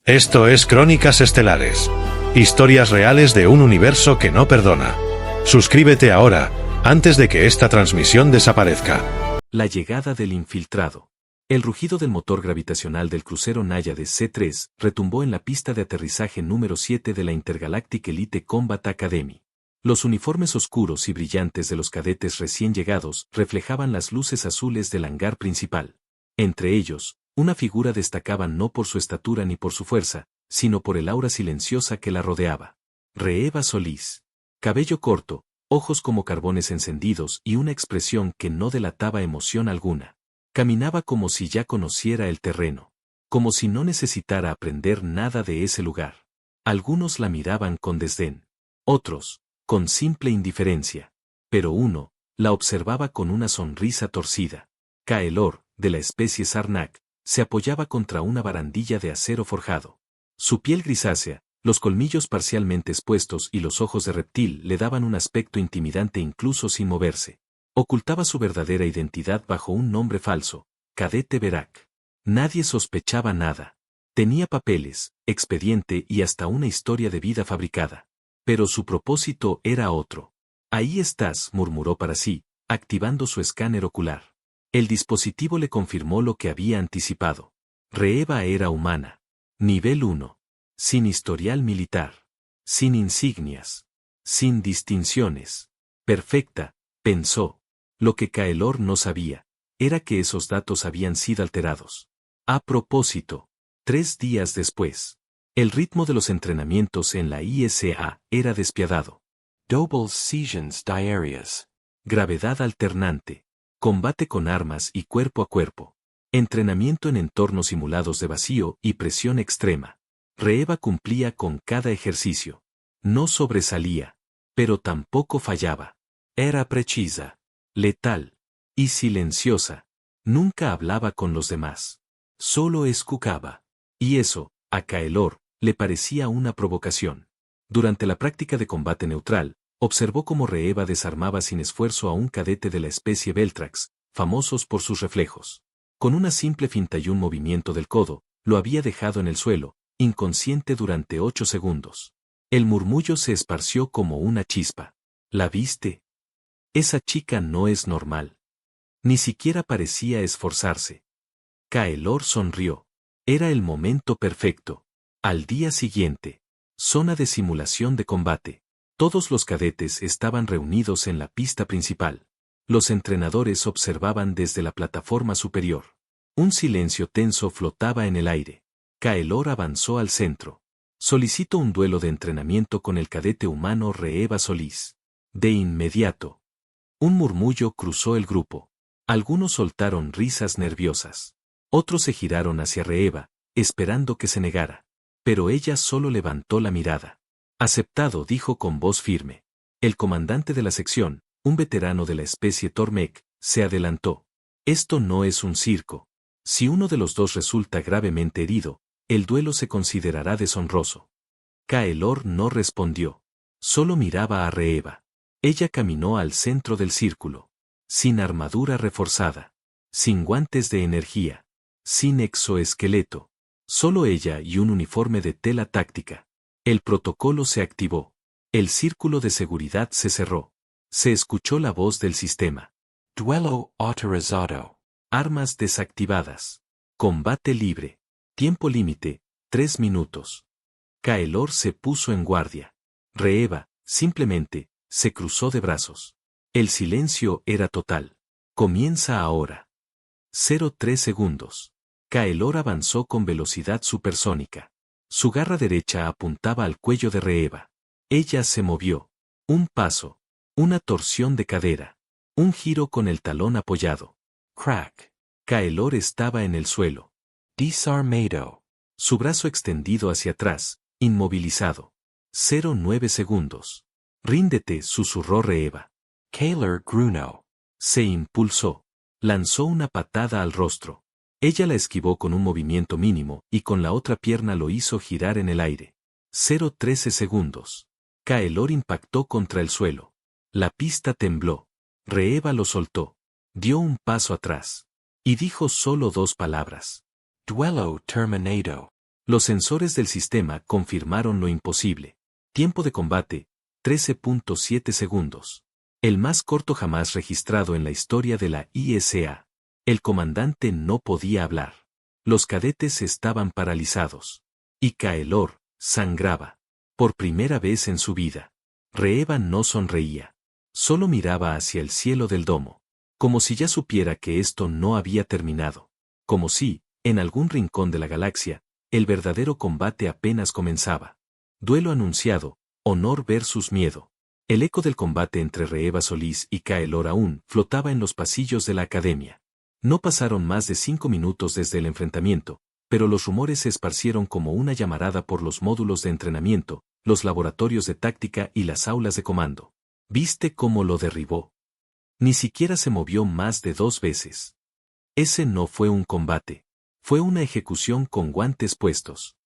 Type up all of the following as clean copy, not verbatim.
Esto es Crónicas Estelares. Historias reales de un universo que no perdona. Suscríbete ahora, antes de que esta transmisión desaparezca. La llegada del infiltrado. El rugido del motor gravitacional del crucero Náyade C-3 retumbó en la pista de aterrizaje número 7 de la Intergalactic Elite Combat Academy. Los uniformes oscuros y brillantes de los cadetes recién llegados reflejaban las luces azules del hangar principal. Entre ellos, una figura destacaba no por su estatura ni por su fuerza, sino por el aura silenciosa que la rodeaba. Reeva Solís. Cabello corto, ojos como carbones encendidos y una expresión que no delataba emoción alguna. Caminaba como si ya conociera el terreno, como si no necesitara aprender nada de ese lugar. Algunos la miraban con desdén, otros, con simple indiferencia, pero uno, la observaba con una sonrisa torcida. Kaelor, de la especie Sarnak, se apoyaba contra una barandilla de acero forjado. Su piel grisácea, los colmillos parcialmente expuestos y los ojos de reptil le daban un aspecto intimidante incluso sin moverse. Ocultaba su verdadera identidad bajo un nombre falso, Cadete Verac. Nadie sospechaba nada. Tenía papeles, expediente y hasta una historia de vida fabricada. Pero su propósito era otro. Ahí estás, murmuró para sí, activando su escáner ocular. El dispositivo le confirmó lo que había anticipado. Reeva era humana. Nivel 1. Sin historial militar. Sin insignias. Sin distinciones. Perfecta, pensó. Lo que Kaelor no sabía, era que esos datos habían sido alterados. A propósito, 3 días después, el ritmo de los entrenamientos en la ISA era despiadado. Double Sessions Diarias. Gravedad alternante. Combate con armas y cuerpo a cuerpo. Entrenamiento en entornos simulados de vacío y presión extrema. Reeva cumplía con cada ejercicio. No sobresalía, pero tampoco fallaba. Era precisa, letal y silenciosa. Nunca hablaba con los demás. Solo escuchaba. Y eso, a Kaelor, le parecía una provocación. Durante la práctica de combate neutral, observó cómo Reeva desarmaba sin esfuerzo a un cadete de la especie Veltrax, famosos por sus reflejos. Con una simple finta y un movimiento del codo, lo había dejado en el suelo, inconsciente durante 8 segundos. El murmullo se esparció como una chispa. ¿La viste? Esa chica no es normal. Ni siquiera parecía esforzarse. Kaelor sonrió. Era el momento perfecto. Al día siguiente. Zona de simulación de combate. Todos los cadetes estaban reunidos en la pista principal. Los entrenadores observaban desde la plataforma superior. Un silencio tenso flotaba en el aire. Kaelor avanzó al centro. Solicitó un duelo de entrenamiento con el cadete humano Reeva Solís. De inmediato. Un murmullo cruzó el grupo. Algunos soltaron risas nerviosas. Otros se giraron hacia Reeva, esperando que se negara. Pero ella solo levantó la mirada. Aceptado, dijo con voz firme. El comandante de la sección, un veterano de la especie Tormek, se adelantó. Esto no es un circo. Si uno de los dos resulta gravemente herido, el duelo se considerará deshonroso. Kaelor no respondió. Solo miraba a Reeva. Ella caminó al centro del círculo. Sin armadura reforzada. Sin guantes de energía. Sin exoesqueleto. Solo ella y un uniforme de tela táctica. El protocolo se activó. El círculo de seguridad se cerró. Se escuchó la voz del sistema. Duelo autorizado. Armas desactivadas. Combate libre. Tiempo límite, 3 minutos. Kaelor se puso en guardia. Reeva, simplemente, se cruzó de brazos. El silencio era total. Comienza ahora. 0,3 segundos. Kaelor avanzó con velocidad supersónica. Su garra derecha apuntaba al cuello de Reeva. Ella se movió. Un paso. Una torsión de cadera. Un giro con el talón apoyado. Crack. Kaelor estaba en el suelo. Disarmado. Su brazo extendido hacia atrás, inmovilizado. 0,9 segundos. Ríndete, susurró Reeva. Kaelor Gruno. Se impulsó. Lanzó una patada al rostro. Ella la esquivó con un movimiento mínimo y con la otra pierna lo hizo girar en el aire. 0,13 segundos. Kaelor impactó contra el suelo. La pista tembló. Reeva lo soltó. Dio un paso atrás. Y dijo solo 2 palabras. Duelo terminado. Los sensores del sistema confirmaron lo imposible. Tiempo de combate, 13.7 segundos. El más corto jamás registrado en la historia de la ISA. El comandante no podía hablar. Los cadetes estaban paralizados. Y Kaelor sangraba. Por primera vez en su vida. Reeva no sonreía. Solo miraba hacia el cielo del domo. Como si ya supiera que esto no había terminado. Como si, en algún rincón de la galaxia, el verdadero combate apenas comenzaba. Duelo anunciado, honor versus miedo. El eco del combate entre Reeva Solís y Kaelor aún flotaba en los pasillos de la academia. No pasaron más de 5 minutos desde el enfrentamiento, pero los rumores se esparcieron como una llamarada por los módulos de entrenamiento, los laboratorios de táctica y las aulas de comando. ¿Viste cómo lo derribó? Ni siquiera se movió más de 2 veces. Ese no fue un combate. Fue una ejecución con guantes puestos.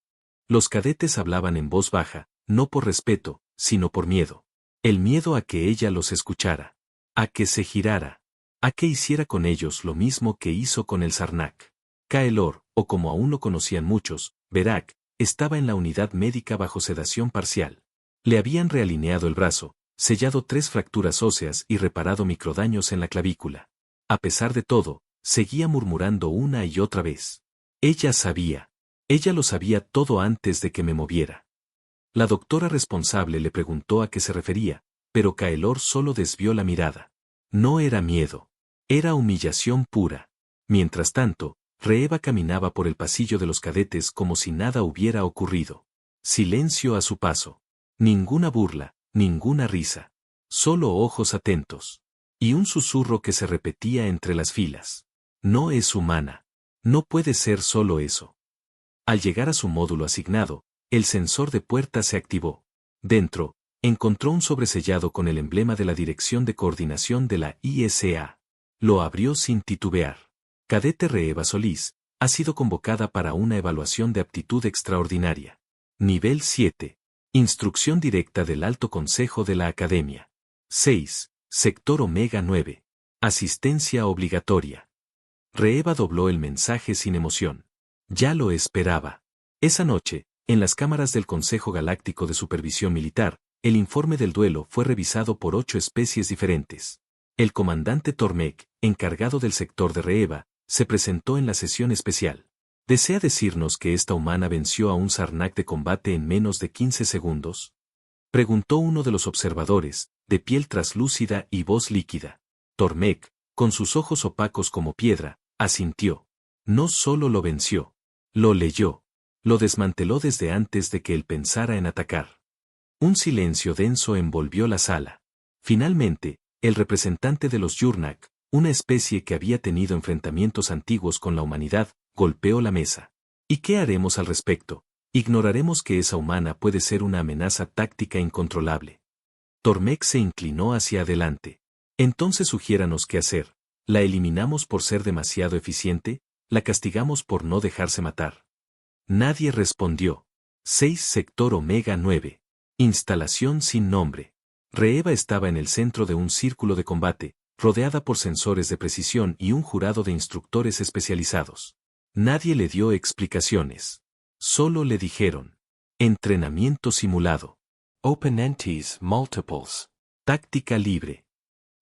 Los cadetes hablaban en voz baja, no por respeto, sino por miedo. El miedo a que ella los escuchara. A que se girara. A que hiciera con ellos lo mismo que hizo con el Sarnak. Kaelor, o como aún lo conocían muchos, Berak, estaba en la unidad médica bajo sedación parcial. Le habían realineado el brazo, sellado 3 fracturas óseas y reparado microdaños en la clavícula. A pesar de todo, seguía murmurando una y otra vez. Ella sabía. Ella lo sabía todo antes de que me moviera. La doctora responsable le preguntó a qué se refería, pero Kaelor solo desvió la mirada. No era miedo. Era humillación pura. Mientras tanto, Reeva caminaba por el pasillo de los cadetes como si nada hubiera ocurrido. Silencio a su paso. Ninguna burla, ninguna risa. Solo ojos atentos. Y un susurro que se repetía entre las filas. No es humana. No puede ser solo eso. Al llegar a su módulo asignado, el sensor de puerta se activó. Dentro, encontró un sobresellado con el emblema de la Dirección de Coordinación de la ISA. Lo abrió sin titubear. Cadete Reeva Solís, ha sido convocada para una evaluación de aptitud extraordinaria. Nivel 7. Instrucción directa del Alto Consejo de la Academia. 6. Sector Omega 9. Asistencia obligatoria. Reeva dobló el mensaje sin emoción. Ya lo esperaba. Esa noche, en las cámaras del Consejo Galáctico de Supervisión Militar, el informe del duelo fue revisado por 8 especies diferentes. El comandante Tormek, encargado del sector de Reeva, se presentó en la sesión especial. ¿Desea decirnos que esta humana venció a un Sarnak de combate en menos de 15 segundos? Preguntó uno de los observadores, de piel traslúcida y voz líquida. Tormek, con sus ojos opacos como piedra, asintió. No solo lo venció. Lo leyó. Lo desmanteló desde antes de que él pensara en atacar. Un silencio denso envolvió la sala. Finalmente, el representante de los Yurnak, una especie que había tenido enfrentamientos antiguos con la humanidad, golpeó la mesa. ¿Y qué haremos al respecto? Ignoraremos que esa humana puede ser una amenaza táctica incontrolable. Tormek se inclinó hacia adelante. Entonces sugiéranos qué hacer. ¿La eliminamos por ser demasiado eficiente? ¿La castigamos por no dejarse matar? Nadie respondió. 6 Sector Omega 9. Instalación sin nombre. Reeva estaba en el centro de un círculo de combate, rodeada por sensores de precisión y un jurado de instructores especializados. Nadie le dio explicaciones. Solo le dijeron. Entrenamiento simulado. Open Entities Multiples. Táctica libre.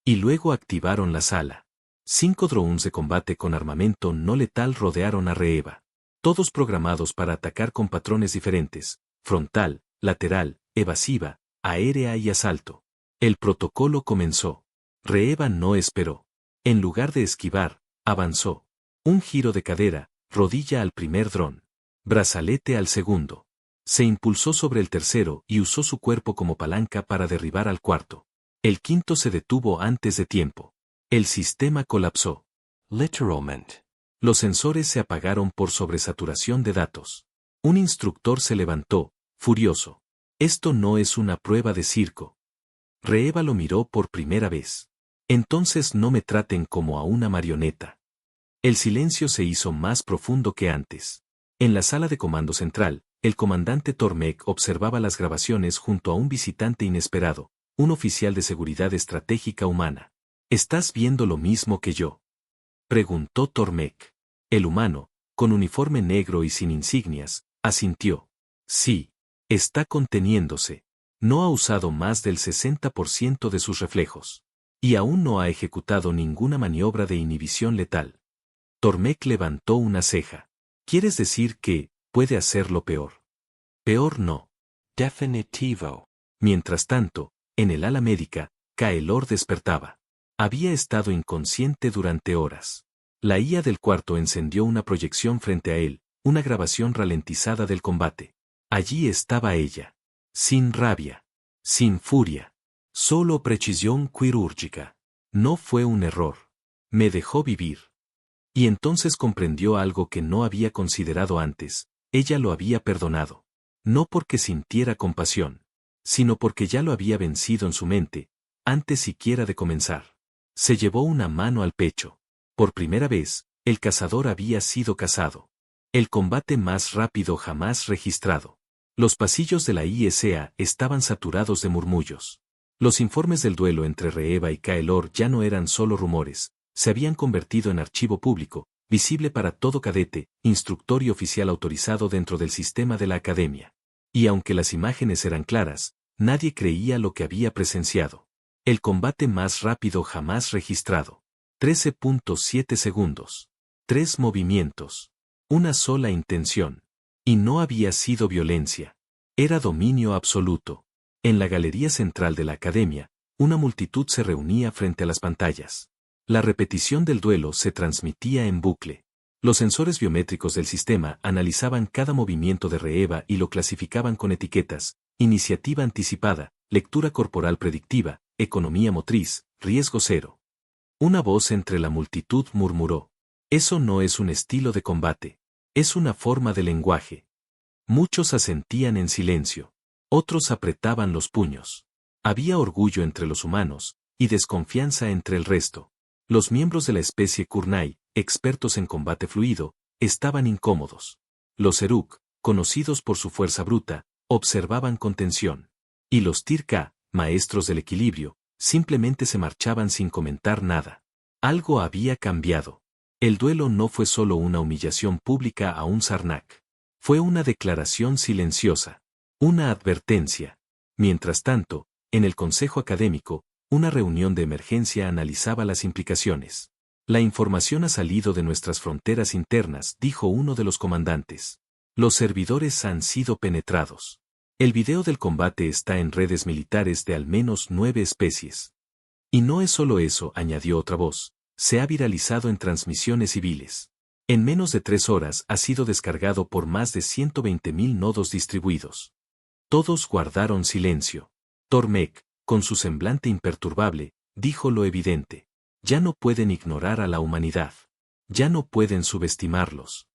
Y luego activaron la sala. 5 drones de combate con armamento no letal rodearon a Reeva. Todos programados para atacar con patrones diferentes, frontal, lateral, evasiva, aérea y asalto. El protocolo comenzó. Reeva no esperó. En lugar de esquivar, avanzó. Un giro de cadera, rodilla al primer dron. Brazalete al segundo. Se impulsó sobre el tercero y usó su cuerpo como palanca para derribar al cuarto. El quinto se detuvo antes de tiempo. El sistema colapsó. Literalmente. Los sensores se apagaron por sobresaturación de datos. Un instructor se levantó, furioso. Esto no es una prueba de circo. Reeva lo miró por primera vez. Entonces no me traten como a una marioneta. El silencio se hizo más profundo que antes. En la sala de comando central, el comandante Tormek observaba las grabaciones junto a un visitante inesperado, un oficial de seguridad estratégica humana. ¿Estás viendo lo mismo que yo?, preguntó Tormek. El humano, con uniforme negro y sin insignias, Asintió. Sí. Está conteniéndose. No ha usado más del 60% de sus reflejos. Y aún no ha ejecutado ninguna maniobra de inhibición letal. Tormek levantó una ceja. ¿Quieres decir que puede hacerlo peor? Peor no. Definitivo. Mientras tanto, en el ala médica, Kaelor despertaba. Había estado inconsciente durante horas. La IA del cuarto encendió una proyección frente a él, una grabación ralentizada del combate. Allí estaba ella. Sin rabia. Sin furia. Solo precisión quirúrgica. No fue un error. Me dejó vivir. Y entonces comprendió algo que no había considerado antes. Ella lo había perdonado. No porque sintiera compasión, sino porque ya lo había vencido en su mente, antes siquiera de comenzar. Se llevó una mano al pecho. Por primera vez, el cazador había sido cazado. El combate más rápido jamás registrado. Los pasillos de la ISA estaban saturados de murmullos. Los informes del duelo entre Reeva y Kaelor ya no eran solo rumores, se habían convertido en archivo público, visible para todo cadete, instructor y oficial autorizado dentro del sistema de la academia. Y aunque las imágenes eran claras, nadie creía lo que había presenciado. El combate más rápido jamás registrado. 13.7 segundos. 3 movimientos. Una sola intención. Y no había sido violencia. Era dominio absoluto. En la galería central de la academia, una multitud se reunía frente a las pantallas. La repetición del duelo se transmitía en bucle. Los sensores biométricos del sistema analizaban cada movimiento de Reeva y lo clasificaban con etiquetas: iniciativa anticipada, lectura corporal predictiva, economía motriz, riesgo cero. Una voz entre la multitud murmuró: eso no es un estilo de combate. Es una forma de lenguaje. Muchos asentían en silencio. Otros apretaban los puños. Había orgullo entre los humanos, y desconfianza entre el resto. Los miembros de la especie Kurnai, expertos en combate fluido, estaban incómodos. Los Eruk, conocidos por su fuerza bruta, observaban con tensión. Y los Tirka, maestros del equilibrio, simplemente se marchaban sin comentar nada. Algo había cambiado. El duelo no fue solo una humillación pública a un Sarnak. Fue una declaración silenciosa. Una advertencia. Mientras tanto, en el consejo académico, una reunión de emergencia analizaba las implicaciones. La información ha salido de nuestras fronteras internas, dijo uno de los comandantes. Los servidores han sido penetrados. El video del combate está en redes militares de al menos 9 especies. Y no es solo eso, añadió otra voz, se ha viralizado en transmisiones civiles. En menos de 3 horas ha sido descargado por más de 120.000 nodos distribuidos. Todos guardaron silencio. Tormek, con su semblante imperturbable, dijo lo evidente. Ya no pueden ignorar a la humanidad. Ya no pueden subestimarlos.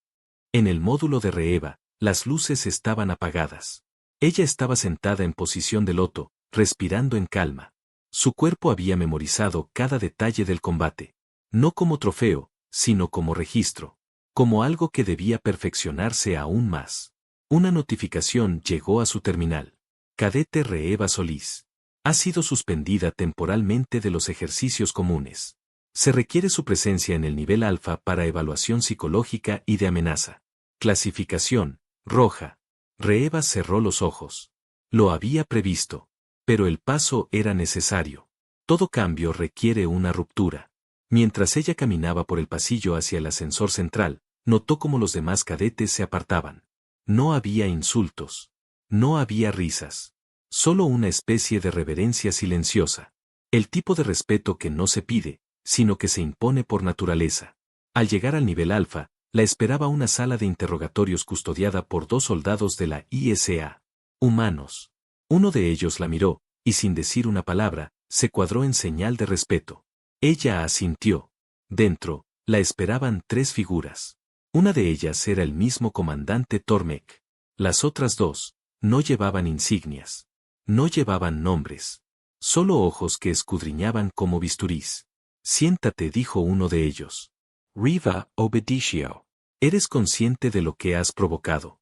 En el módulo de Reeva, las luces estaban apagadas. Ella estaba sentada en posición de loto, respirando en calma. Su cuerpo había memorizado cada detalle del combate. No como trofeo, sino como registro. Como algo que debía perfeccionarse aún más. Una notificación llegó a su terminal. Cadete Reeva Solís. Ha sido suspendida temporalmente de los ejercicios comunes. Se requiere su presencia en el nivel alfa para evaluación psicológica y de amenaza. Clasificación: roja. Reeva cerró los ojos. Lo había previsto. Pero el paso era necesario. Todo cambio requiere una ruptura. Mientras ella caminaba por el pasillo hacia el ascensor central, notó cómo los demás cadetes se apartaban. No había insultos. No había risas. Solo una especie de reverencia silenciosa. El tipo de respeto que no se pide, sino que se impone por naturaleza. Al llegar al nivel alfa, la esperaba una sala de interrogatorios custodiada por 2 soldados de la ISA. Humanos. Uno de ellos la miró, y sin decir una palabra, se cuadró en señal de respeto. Ella asintió. Dentro, la esperaban 3 figuras. Una de ellas era el mismo comandante Tormek. Las otras 2, no llevaban insignias. No llevaban nombres. Solo ojos que escudriñaban como bisturís. Siéntate, dijo uno de ellos. Reeva obedeció. ¿Eres consciente de lo que has provocado?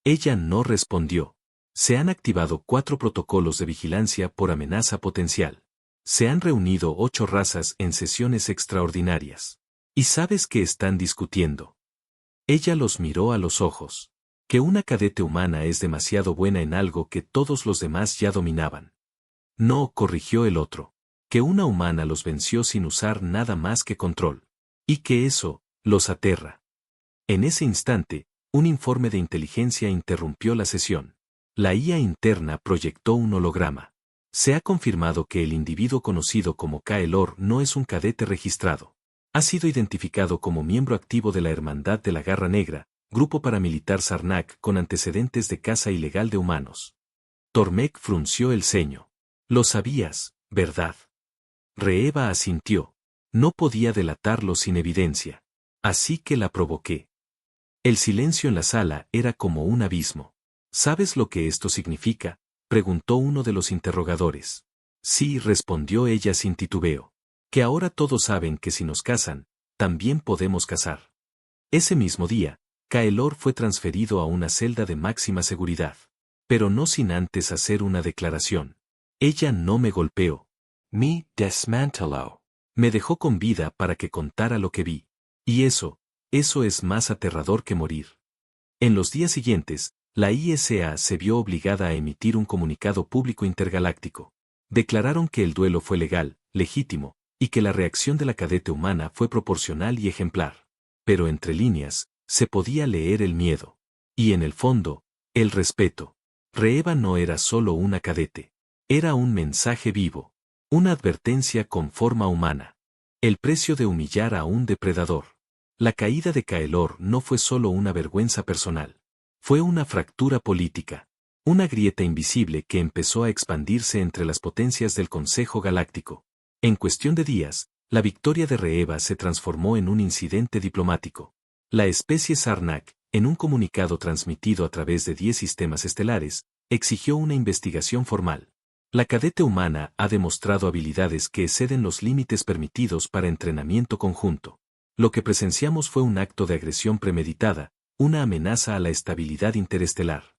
Ella no respondió. Se han activado 4 protocolos de vigilancia por amenaza potencial. Se han reunido 8 razas en sesiones extraordinarias. ¿Y sabes qué están discutiendo? Ella los miró a los ojos. Que una cadete humana es demasiado buena en algo que todos los demás ya dominaban. No, corrigió el otro. Que una humana los venció sin usar nada más que control. Y que eso, los aterra. En ese instante, un informe de inteligencia interrumpió la sesión. La IA interna proyectó un holograma. Se ha confirmado que el individuo conocido como Kaelor no es un cadete registrado. Ha sido identificado como miembro activo de la Hermandad de la Garra Negra, grupo paramilitar Sarnak con antecedentes de caza ilegal de humanos. Tormek frunció el ceño. Lo sabías, ¿verdad? Reeva asintió. No podía delatarlo sin evidencia. Así que la provoqué. El silencio en la sala era como un abismo. ¿Sabes lo que esto significa?, preguntó uno de los interrogadores. Sí, respondió ella sin titubeo. Que ahora todos saben que si nos cazan, también podemos cazar. Ese mismo día, Kaelor fue transferido a una celda de máxima seguridad. Pero no sin antes hacer una declaración. Ella no me golpeó. Me desmanteló. Me dejó con vida para que contara lo que vi. Y eso es más aterrador que morir. En los días siguientes, la ISA se vio obligada a emitir un comunicado público intergaláctico. Declararon que el duelo fue legal, legítimo, y que la reacción de la cadete humana fue proporcional y ejemplar. Pero entre líneas, se podía leer el miedo. Y en el fondo, el respeto. Reeva no era solo una cadete. Era un mensaje vivo. Una advertencia con forma humana. El precio de humillar a un depredador. La caída de Kaelor no fue solo una vergüenza personal. Fue una fractura política. Una grieta invisible que empezó a expandirse entre las potencias del Consejo Galáctico. En cuestión de días, la victoria de Reeva se transformó en un incidente diplomático. La especie Sarnak, en un comunicado transmitido a través de 10 sistemas estelares, exigió una investigación formal. La cadete humana ha demostrado habilidades que exceden los límites permitidos para entrenamiento conjunto. Lo que presenciamos fue un acto de agresión premeditada, una amenaza a la estabilidad interestelar.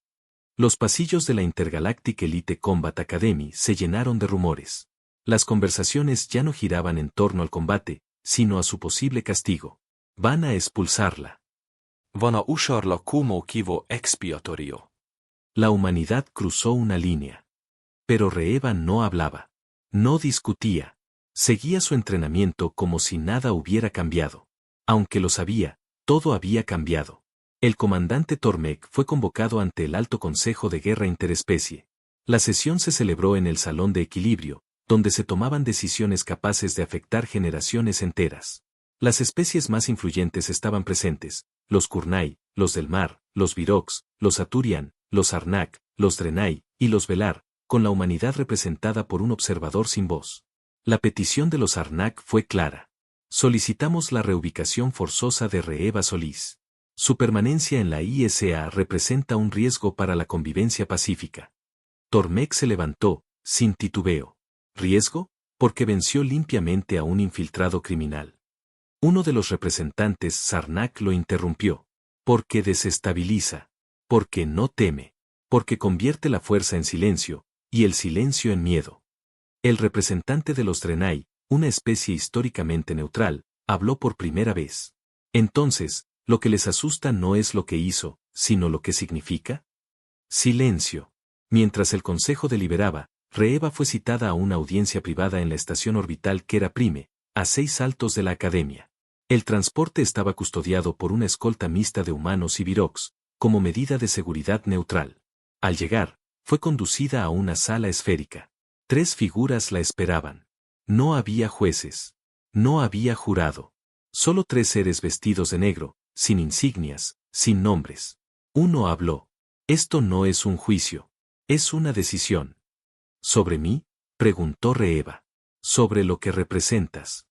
Los pasillos de la Intergalactic Elite Combat Academy se llenaron de rumores. Las conversaciones ya no giraban en torno al combate, sino a su posible castigo. Van a expulsarla. Van a usarla como chivo expiatorio. La humanidad cruzó una línea. Pero Reeva no hablaba. No discutía. Seguía su entrenamiento como si nada hubiera cambiado. Aunque lo sabía, todo había cambiado. El comandante Tormek fue convocado ante el Alto Consejo de Guerra Interespecie. La sesión se celebró en el Salón de Equilibrio, donde se tomaban decisiones capaces de afectar generaciones enteras. Las especies más influyentes estaban presentes: los Kurnai, los del mar, los Virox, los Aturian, los Arnak, los Drenai y los Velar, con la humanidad representada por un observador sin voz. La petición de los Arnak fue clara. Solicitamos la reubicación forzosa de Reeva Solís. Su permanencia en la ISA representa un riesgo para la convivencia pacífica. Tormek se levantó, sin titubeo. ¿Riesgo? Porque venció limpiamente a un infiltrado criminal. Uno de los representantes Sarnak lo interrumpió. Porque desestabiliza. Porque no teme. Porque convierte la fuerza en silencio, y el silencio en miedo. El representante de los Drenai, una especie históricamente neutral, habló por primera vez. Entonces, ¿lo que les asusta no es lo que hizo, sino lo que significa? Silencio. Mientras el consejo deliberaba, Reeva fue citada a una audiencia privada en la estación orbital Kera Prime, a 6 saltos de la Academia. El transporte estaba custodiado por una escolta mixta de humanos y Virox, como medida de seguridad neutral. Al llegar, fue conducida a una sala esférica. 3 figuras la esperaban. No había jueces. No había jurado. Solo 3 seres vestidos de negro, sin insignias, sin nombres. Uno habló. Esto no es un juicio. Es una decisión. ¿Sobre mí?, preguntó Reeva. Sobre lo que representas.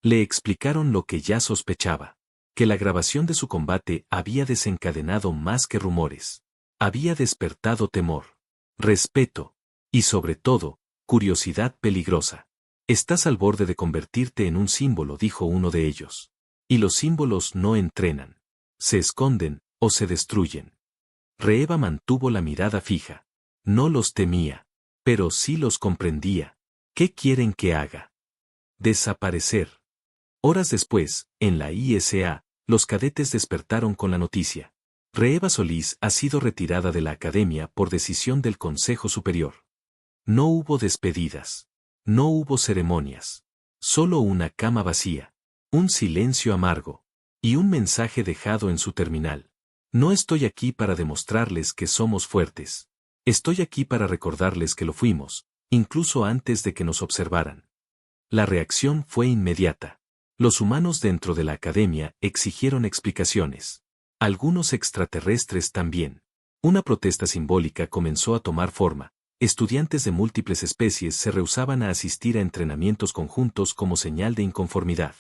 Le explicaron lo que ya sospechaba. Que la grabación de su combate había desencadenado más que rumores. Había despertado temor, respeto, y sobre todo, curiosidad peligrosa. Estás al borde de convertirte en un símbolo, dijo uno de ellos. Y los símbolos no entrenan. Se esconden, o se destruyen. Reeva mantuvo la mirada fija. No los temía, pero sí los comprendía. ¿Qué quieren que haga? Desaparecer. Horas después, en la ISA, los cadetes despertaron con la noticia. Reeva Solís ha sido retirada de la academia por decisión del Consejo Superior. No hubo despedidas. No hubo ceremonias. Solo una cama vacía. Un silencio amargo. Y un mensaje dejado en su terminal. No estoy aquí para demostrarles que somos fuertes. Estoy aquí para recordarles que lo fuimos, incluso antes de que nos observaran. La reacción fue inmediata. Los humanos dentro de la academia exigieron explicaciones. Algunos extraterrestres también. Una protesta simbólica comenzó a tomar forma. Estudiantes de múltiples especies se rehusaban a asistir a entrenamientos conjuntos como señal de inconformidad.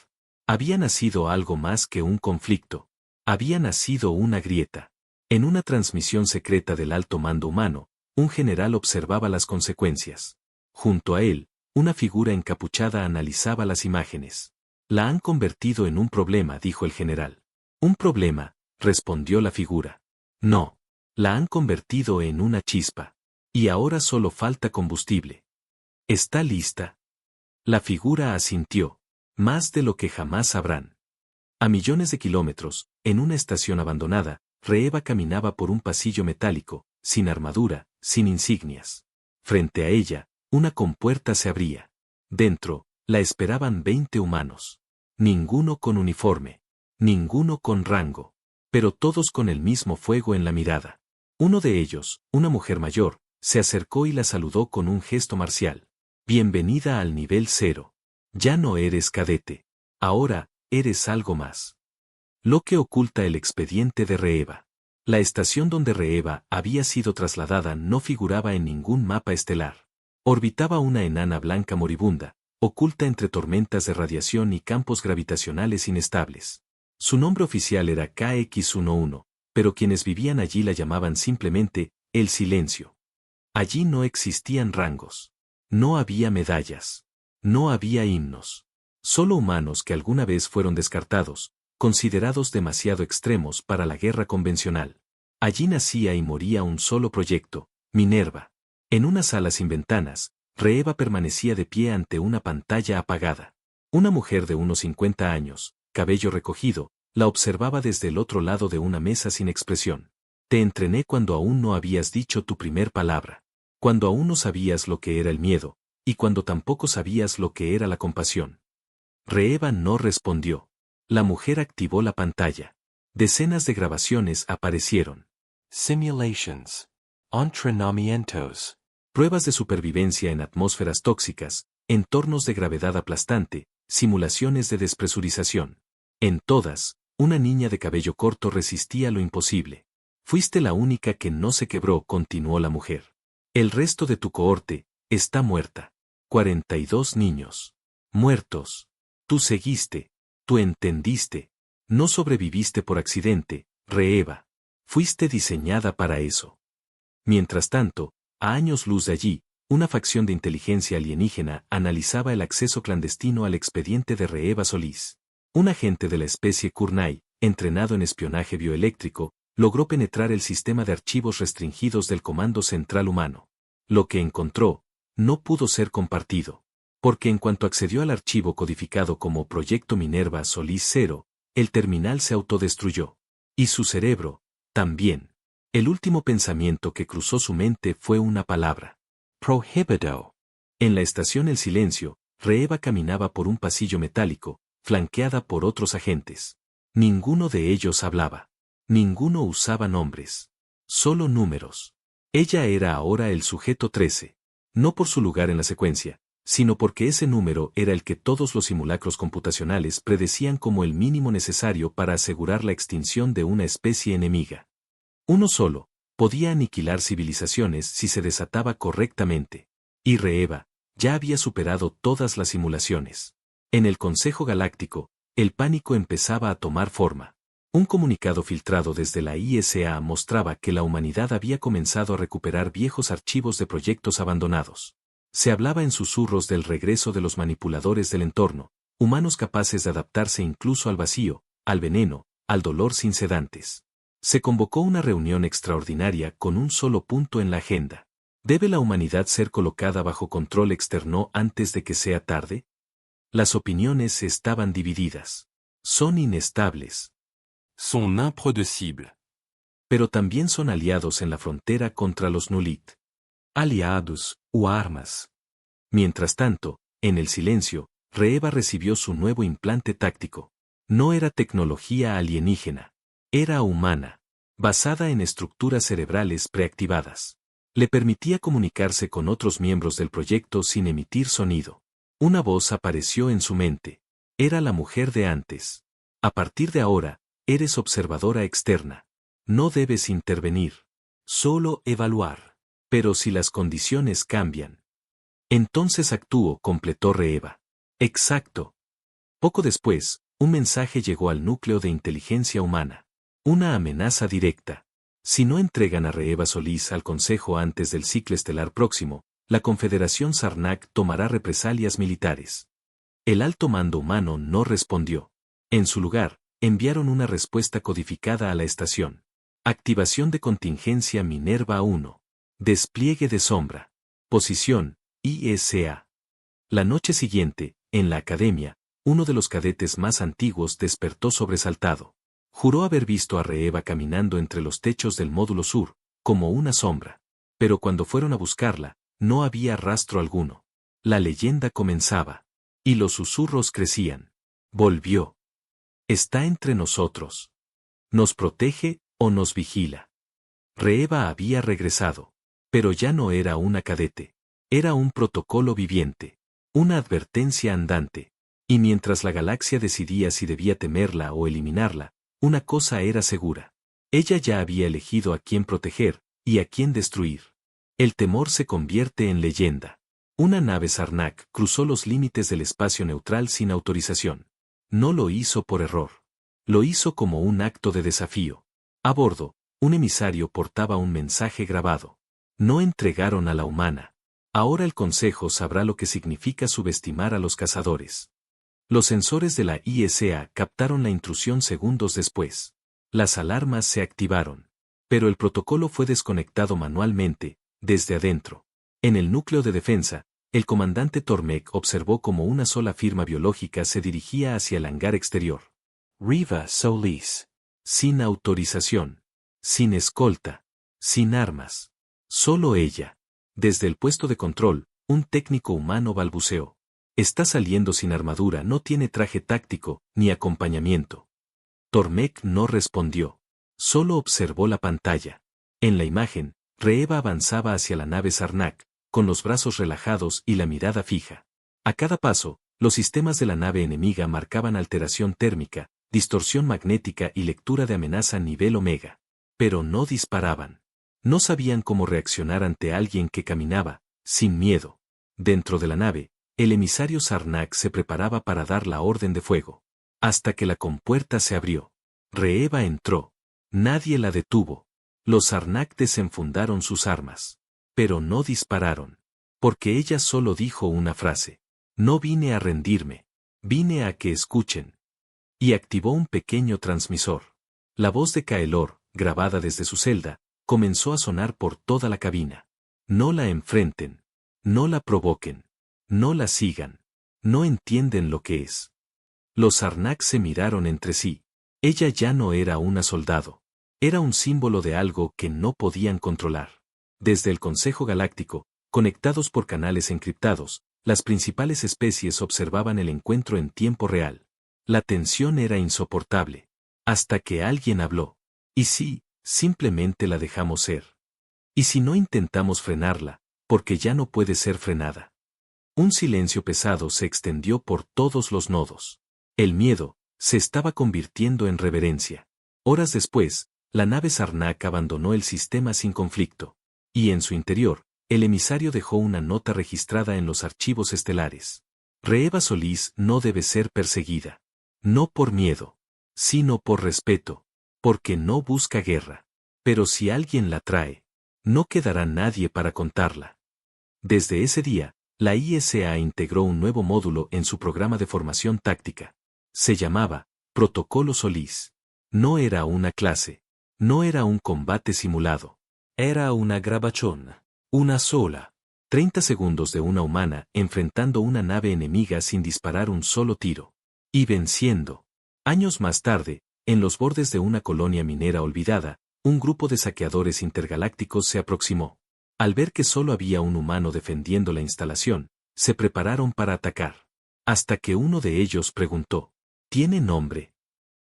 Había nacido algo más que un conflicto. Había nacido una grieta. En una transmisión secreta del alto mando humano, un general observaba las consecuencias. Junto a él, una figura encapuchada analizaba las imágenes. La han convertido en un problema, dijo el general. ¿Un problema?, respondió la figura. No. La han convertido en una chispa. Y ahora solo falta combustible. ¿Está lista? La figura asintió. Más de lo que jamás sabrán. A millones de kilómetros, en una estación abandonada, Reeva caminaba por un pasillo metálico, sin armadura, sin insignias. Frente a ella, una compuerta se abría. Dentro, la esperaban 20 humanos. Ninguno con uniforme. Ninguno con rango. Pero todos con el mismo fuego en la mirada. Uno de ellos, una mujer mayor, se acercó y la saludó con un gesto marcial. Bienvenida al nivel 0. Ya no eres cadete. Ahora, eres algo más. Lo que oculta el expediente de Reeva. La estación donde Reeva había sido trasladada no figuraba en ningún mapa estelar. Orbitaba una enana blanca moribunda, oculta entre tormentas de radiación y campos gravitacionales inestables. Su nombre oficial era KX-11, pero quienes vivían allí la llamaban simplemente el silencio. Allí no existían rangos. No había medallas. No había himnos. Solo humanos que alguna vez fueron descartados, considerados demasiado extremos para la guerra convencional. Allí nacía y moría un solo proyecto, Minerva. En una sala sin ventanas, Reeva permanecía de pie ante una pantalla apagada. Una mujer de unos 50 años, cabello recogido, la observaba desde el otro lado de una mesa sin expresión. Te entrené cuando aún no habías dicho tu primer palabra. Cuando aún no sabías lo que era el miedo, y cuando tampoco sabías lo que era la compasión. Reeva no respondió. La mujer activó la pantalla. Decenas de grabaciones aparecieron. Simulations. Entrenamientos. Pruebas de supervivencia en atmósferas tóxicas, entornos de gravedad aplastante, simulaciones de despresurización. En todas, una niña de cabello corto resistía lo imposible. Fuiste la única que no se quebró, continuó la mujer. El resto de tu cohorte está muerta. 42 niños. Muertos. Tú seguiste. Tú entendiste. No sobreviviste por accidente, Reeva. Fuiste diseñada para eso. Mientras tanto, a años luz de allí, una facción de inteligencia alienígena analizaba el acceso clandestino al expediente de Reeva Solís. Un agente de la especie Kurnai, entrenado en espionaje bioeléctrico, logró penetrar el sistema de archivos restringidos del Comando Central Humano. Lo que encontró, no pudo ser compartido. Porque en cuanto accedió al archivo codificado como Proyecto Minerva Solís 0, el terminal se autodestruyó. Y su cerebro, también. El último pensamiento que cruzó su mente fue una palabra. Prohibido. En la estación El Silencio, Reeva caminaba por un pasillo metálico, flanqueada por otros agentes. Ninguno de ellos hablaba. Ninguno usaba nombres. Solo números. Ella era ahora el sujeto 13. No por su lugar en la secuencia, sino porque ese número era el que todos los simulacros computacionales predecían como el mínimo necesario para asegurar la extinción de una especie enemiga. Uno solo, podía aniquilar civilizaciones si se desataba correctamente. Y Reeva ya había superado todas las simulaciones. En el Consejo Galáctico, el pánico empezaba a tomar forma. Un comunicado filtrado desde la ISA mostraba que la humanidad había comenzado a recuperar viejos archivos de proyectos abandonados. Se hablaba en susurros del regreso de los manipuladores del entorno, humanos capaces de adaptarse incluso al vacío, al veneno, al dolor sin sedantes. Se convocó una reunión extraordinaria con un solo punto en la agenda. ¿Debe la humanidad ser colocada bajo control externo antes de que sea tarde? Las opiniones estaban divididas. Son inestables. Son impredecible. pero también son aliados en la frontera contra los Nulit. Aliados, u armas. Mientras tanto, en el silencio, Reeva recibió su nuevo implante táctico. No era tecnología alienígena. Era humana, basada en estructuras cerebrales preactivadas. Le permitía comunicarse con otros miembros del proyecto sin emitir sonido. Una voz apareció en su mente. Era la mujer de antes. A partir de ahora, eres observadora externa. No debes intervenir. Solo evaluar. Pero si las condiciones cambian. Entonces actúo, completó Reeva. Exacto. Poco después, un mensaje llegó al núcleo de inteligencia humana. Una amenaza directa. Si no entregan a Reeva Solís al Consejo antes del ciclo estelar próximo, la Confederación Sarnak tomará represalias militares. El alto mando humano no respondió. En su lugar, enviaron una respuesta codificada a la estación. Activación de contingencia Minerva 1. Despliegue de sombra. Posición, ISA. La noche siguiente, en la academia, uno de los cadetes más antiguos despertó sobresaltado. Juró haber visto a Reeva caminando entre los techos del módulo sur, como una sombra. Pero cuando fueron a buscarla, no había rastro alguno. La leyenda comenzaba. Y los susurros crecían. Volvió. Está entre nosotros. Nos protege o nos vigila. Reeva había regresado. Pero ya no era una cadete. Era un protocolo viviente. Una advertencia andante. Y mientras la galaxia decidía si debía temerla o eliminarla, una cosa era segura. Ella ya había elegido a quién proteger y a quién destruir. El temor se convierte en leyenda. Una nave Sarnak cruzó los límites del espacio neutral sin autorización. No lo hizo por error. Lo hizo como un acto de desafío. A bordo, un emisario portaba un mensaje grabado. No entregaron a la humana. Ahora el Consejo sabrá lo que significa subestimar a los cazadores. Los sensores de la ISA captaron la intrusión segundos después. Las alarmas se activaron. Pero el protocolo fue desconectado manualmente, desde adentro. En el núcleo de defensa, el comandante Tormek observó cómo una sola firma biológica se dirigía hacia el hangar exterior. Reeva Solís. Sin autorización. Sin escolta. Sin armas. Solo ella. Desde el puesto de control, un técnico humano balbuceó. Está saliendo sin armadura, no tiene traje táctico, ni acompañamiento. Tormek no respondió. Solo observó la pantalla. En la imagen, Reeva avanzaba hacia la nave Sarnak, con los brazos relajados y la mirada fija. A cada paso, los sistemas de la nave enemiga marcaban alteración térmica, distorsión magnética y lectura de amenaza nivel Omega. Pero no disparaban. No sabían cómo reaccionar ante alguien que caminaba, sin miedo. Dentro de la nave, el emisario Sarnak se preparaba para dar la orden de fuego. Hasta que la compuerta se abrió. Reeva entró. Nadie la detuvo. Los Sarnak desenfundaron sus armas. Pero no dispararon. Porque ella solo dijo una frase. No vine a rendirme. Vine a que escuchen. Y activó un pequeño transmisor. La voz de Kaelor, grabada desde su celda, comenzó a sonar por toda la cabina. No la enfrenten. No la provoquen. No la sigan. No entienden lo que es. Los Sarnak se miraron entre sí. Ella ya no era una soldado. Era un símbolo de algo que no podían controlar. Desde el Consejo Galáctico, conectados por canales encriptados, las principales especies observaban el encuentro en tiempo real. La tensión era insoportable. Hasta que alguien habló. ¿Y si, simplemente la dejamos ser? ¿Y si no intentamos frenarla, porque ya no puede ser frenada? Un silencio pesado se extendió por todos los nodos. El miedo se estaba convirtiendo en reverencia. Horas después, la nave Sarnak abandonó el sistema sin conflicto. Y en su interior, el emisario dejó una nota registrada en los archivos estelares. Reeva Solís no debe ser perseguida. No por miedo, sino por respeto, porque no busca guerra. Pero si alguien la trae, no quedará nadie para contarla. Desde ese día, la ISA integró un nuevo módulo en su programa de formación táctica. Se llamaba Protocolo Solís. No era una clase. No era un combate simulado. Era una grabación. Una sola. 30 segundos de una humana enfrentando una nave enemiga sin disparar un solo tiro. Y venciendo. Años más tarde, en los bordes de una colonia minera olvidada, Un grupo de saqueadores intergalácticos se aproximó. Al ver que solo había un humano defendiendo la instalación, se prepararon para atacar. Hasta que uno de ellos preguntó, ¿tiene nombre?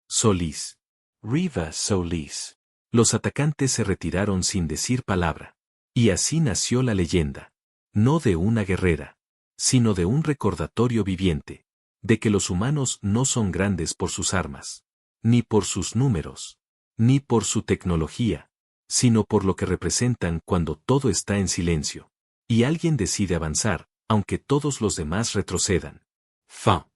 Solis. Riva Solis. Los atacantes se retiraron sin decir palabra. Y así nació la leyenda. No de una guerrera, sino de un recordatorio viviente, de que los humanos no son grandes por sus armas, ni por sus números, ni por su tecnología, sino por lo que representan cuando todo está en silencio, y alguien decide avanzar, aunque todos los demás retrocedan. Fin.